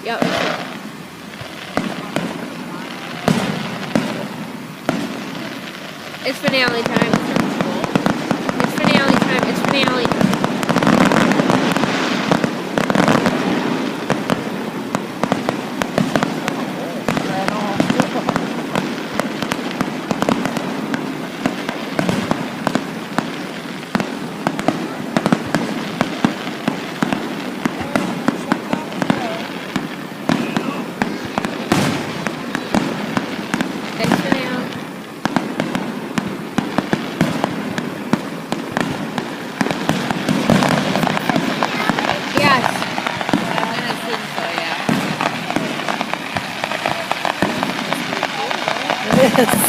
Yep. It's finale time. It's finale time. It's finale time. Yes.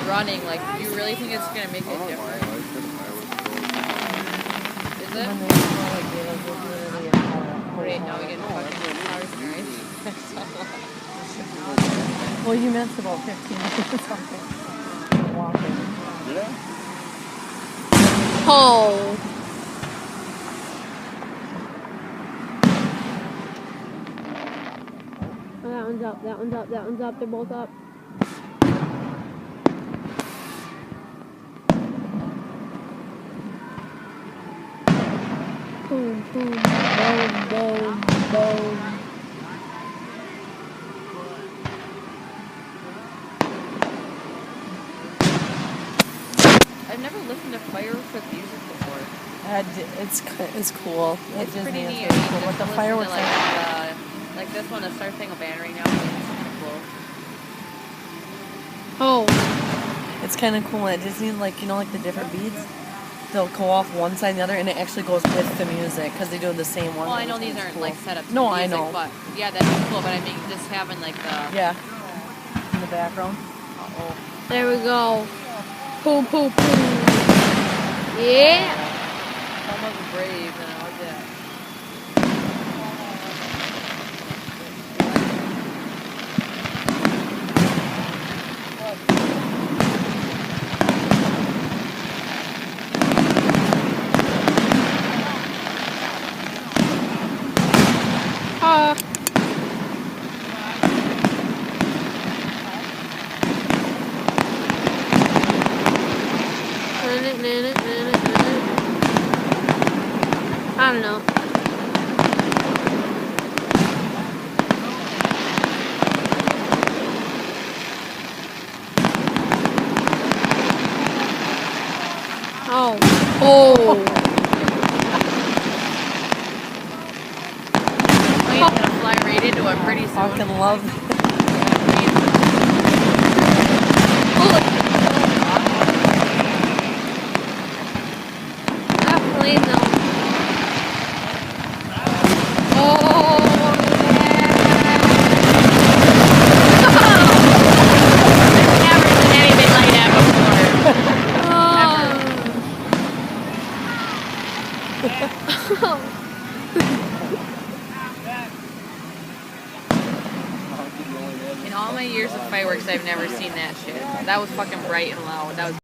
Running, like, do you really think it's gonna make a difference? Is it? Wait, now we get fucking cars, right? Well, you missed about 15 minutes or something. Walking. Yeah. Oh. That one's up. That one's up. That one's up. They're both up. Boom, boom, boom, boom, boom. I've never listened to fireworks with music before. It's cool. It's pretty neat. Cool. What the fireworks like this one, the Star Spangled Banner right now. It's cool. Oh. It's kind of cool. It just needs, like, you know, like the different beats. They'll go off one side and the other, and it actually goes with the music because they do the same one. Well, I know these aren't cool. like set up to No, music, I know. but yeah, that's cool. But I mean, just having like the in the background. There we go. Poo, poo, poo. Yeah. Some of the brave and all that. I don't know. Oh. Oh. Plane's gonna fly right into it pretty soon. Fucking love it. In all my years of fireworks, I've never seen that shit. That was fucking bright and loud. That was